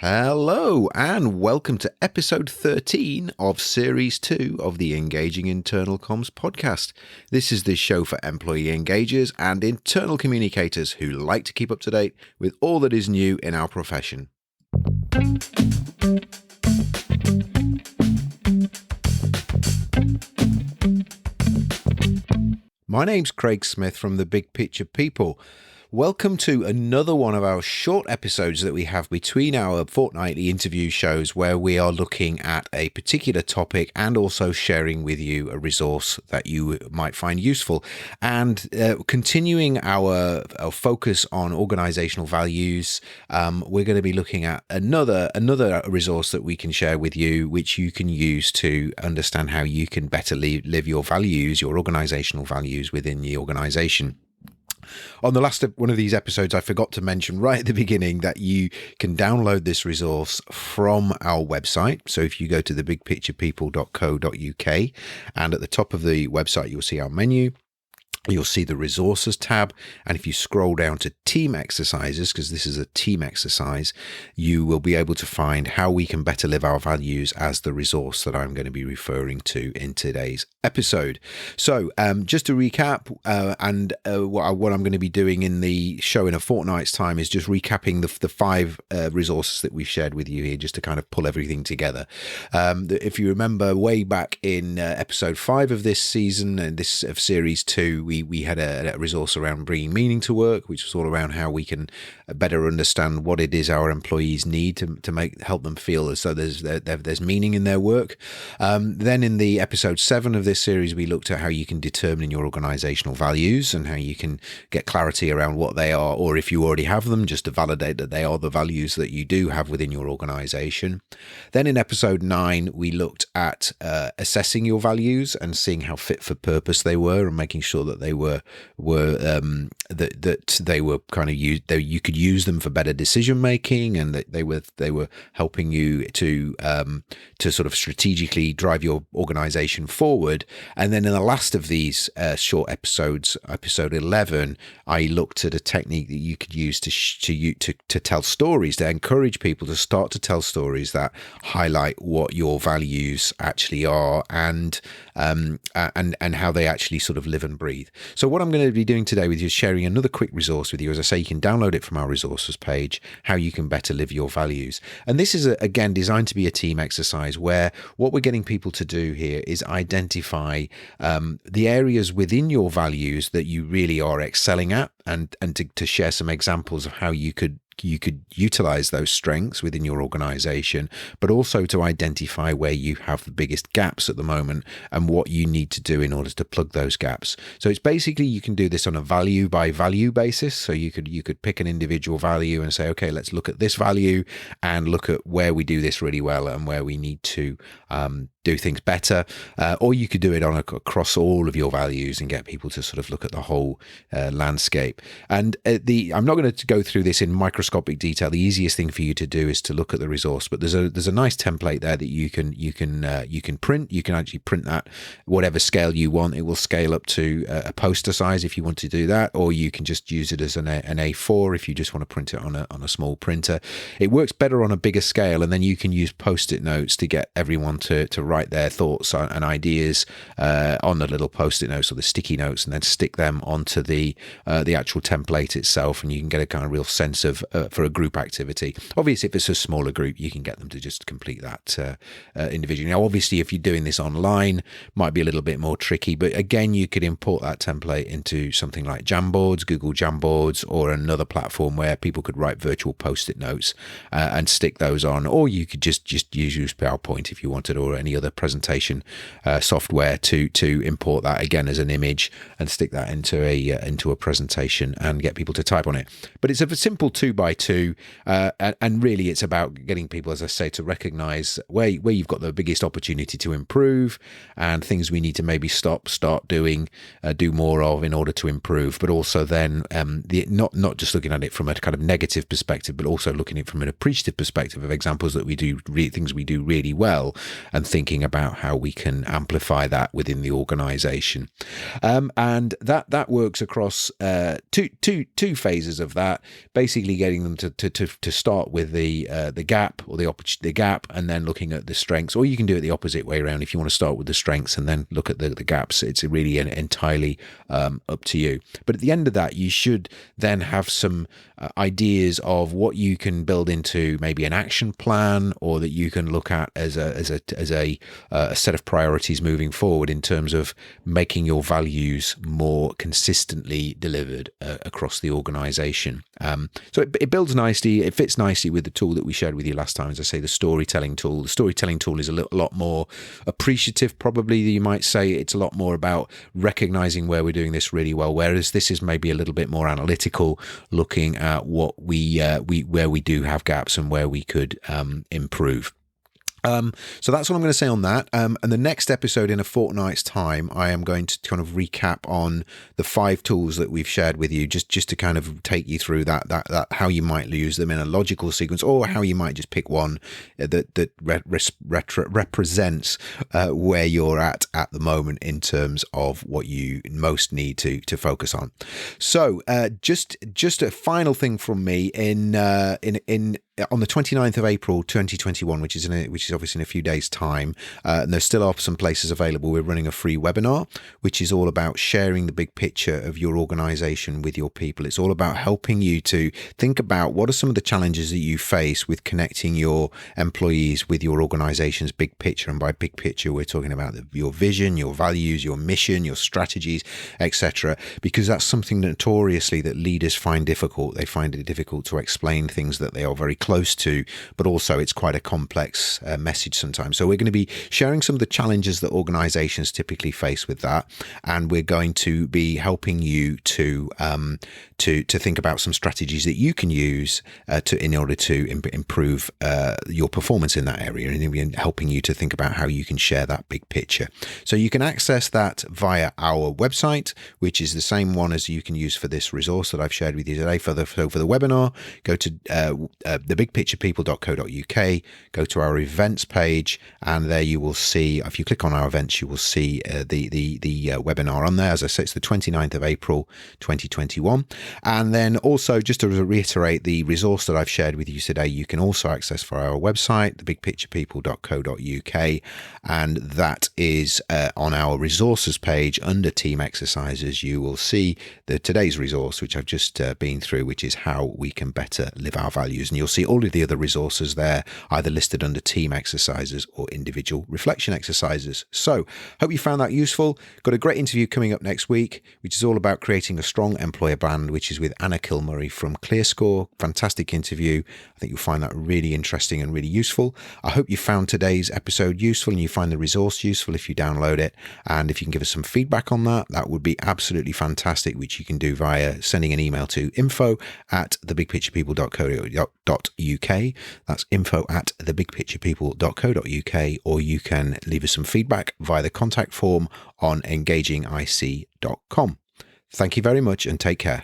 Hello and welcome to episode 13 of series 2 of the Engaging Internal Comms podcast. This is the show for employee engagers and internal communicators who like to keep up to date with all that is new in our profession. My name's Craig Smith from The Big Picture People. Welcome to another one of our short episodes that we have between our fortnightly interview shows where we are looking at a particular topic and also sharing with you a resource that you might find useful. And continuing our focus on organizational values, we're going to be looking at another resource that we can share with you, which you can use to understand how you can better live your values, your organizational values within the organization. On the last one of these episodes, I forgot to mention right at the beginning that you can download this resource from our website. So if you go to thebigpicturepeople.co.uk and at the top of the website, you'll see our menu. You'll see the resources tab. And if you scroll down to team exercises, because this is a team exercise, you will be able to find how we can better live our values as the resource that I'm going to be referring to in today's episode. So just to recap, what I'm going to be doing in the show in a fortnight's time is just recapping the five resources that we've shared with you here, just to kind of pull everything together. If you remember way back in episode 5 of this season and this of series 2, we had a resource around bringing meaning to work, which was all around how we can better understand what it is our employees need to help them feel as though there's meaning in their work. Then in the episode 7 of this series, we looked at how you can determine your organizational values and how you can get clarity around what they are, or if you already have them, just to validate that they are the values that you do have within your organization. Then in episode 9, we looked at assessing your values and seeing how fit for purpose they were and making sure that they were kind of used. You could use them for better decision making, and that they were helping you to sort of strategically drive your organization forward. And then in the last of these short episodes, episode 11, I looked at a technique that you could use to tell stories, to encourage people to start to tell stories that highlight what your values actually are and how they actually sort of live and breathe. So what I'm going to be doing today with you is sharing another quick resource with you. As I say, you can download it from our resources page, how you can better live your values. And this is, again, designed to be a team exercise where what we're getting people to do here is identify the areas within your values that you really are excelling at, and to share some examples of how you could utilize those strengths within your organization, but also to identify where you have the biggest gaps at the moment and what you need to do in order to plug those gaps. So it's basically, you can do this on a value by value basis. So you could pick an individual value and say, okay, let's look at this value and look at where we do this really well and where we need to do things better, or you could do it across all of your values and get people to sort of look at the whole landscape. And I'm not going to go through this in microscopic detail. The easiest thing for you to do is to look at the resource, but there's a nice template there that you can print. You can actually print that whatever scale you want. It will scale up to a poster size if you want to do that, or you can just use it as an A4 if you just want to print it on a small printer. It works better on a bigger scale, and then you can use Post-it notes to get everyone to write their thoughts and ideas on the little Post-it notes or the sticky notes, and then stick them onto the actual template itself, and you can get a kind of real sense of for a group activity. Obviously, if it's a smaller group, you can get them to just complete that individually. Now, obviously, if you're doing this online, might be a little bit more tricky, but again, you could import that template into something like Jamboards, Google Jamboards, or another platform where people could write virtual Post-it notes and stick those on, or you could just use PowerPoint if you wanted, or any other presentation software to import that again as an image and stick that into a presentation and get people to type on it. But it's a simple 2x2, and really it's about getting people, as I say, to recognize where you've got the biggest opportunity to improve and things we need to maybe start doing, do more of in order to improve, but also then not just looking at it from a kind of negative perspective, but also looking at it from an appreciative perspective of examples that we do, things we do really well, and think thinking about how we can amplify that within the organization. And that works across two phases of that, basically getting them to start with the gap or the gap, and then looking at the strengths. Or you can do it the opposite way around if you want to start with the strengths and then look at the gaps. It's really entirely up to you. But at the end of that, you should then have some ideas of what you can build into maybe an action plan, or that you can look at as a set of priorities moving forward in terms of making your values more consistently delivered across the organization. So it builds nicely. It fits nicely with the tool that we shared with you last time. As I say, the storytelling tool. The storytelling tool is a lot more appreciative, probably, you might say. It's a lot more about recognizing where we're doing this really well, whereas this is maybe a little bit more analytical, looking at what where we do have gaps and where we could improve. So that's what I'm going to say on that. And the next episode in a fortnight's time, I am going to kind of recap on the 5 tools that we've shared with you, just to kind of take you through that how you might use them in a logical sequence, or how you might just pick one that represents where you're at the moment in terms of what you most need to focus on. So just a final thing from me on the 29th of April 2021, which is obviously in a few days' time, and there still are some places available. We're running a free webinar, which is all about sharing the big picture of your organization with your people. It's all about helping you to think about what are some of the challenges that you face with connecting your employees with your organization's big picture. And by big picture, we're talking about your vision, your values, your mission, your strategies, etc. Because that's something notoriously that leaders find difficult. They find it difficult to explain things that they are very close to, but also it's quite a complex message sometimes. So we're going to be sharing some of the challenges that organizations typically face with that, and we're going to be helping you to think about some strategies that you can use in order to improve your performance in that area, and helping you to think about how you can share that big picture. So you can access that via our website, which is the same one as you can use for this resource that I've shared with you today. For the webinar, go to thebigpicturepeople.co.uk, go to our events page, and there you will see, if you click on our events, you will see the webinar on there. As I said, it's the 29th of April 2021. And then also, just to reiterate, the resource that I've shared with you today, you can also access for our website, thebigpicturepeople.co.uk, and that is on our resources page under team exercises. You will see today's resource, which I've just been through, which is how we can better live our values. And you'll see all of the other resources there, either listed under team exercises or individual reflection exercises. So hope you found that useful. Got a great interview coming up next week, which is all about creating a strong employer brand, which is with Anna Kilmurray from ClearScore. Fantastic interview. I think you'll find that really interesting and really useful. I hope you found today's episode useful and you find the resource useful if you download it. And if you can give us some feedback on that, that would be absolutely fantastic, which you can do via sending an email to info@thebigpicturepeople.co.uk. That's info@thebigpicturepeople.co.uk, or you can leave us some feedback via the contact form on engagingic.com. Thank you very much and take care.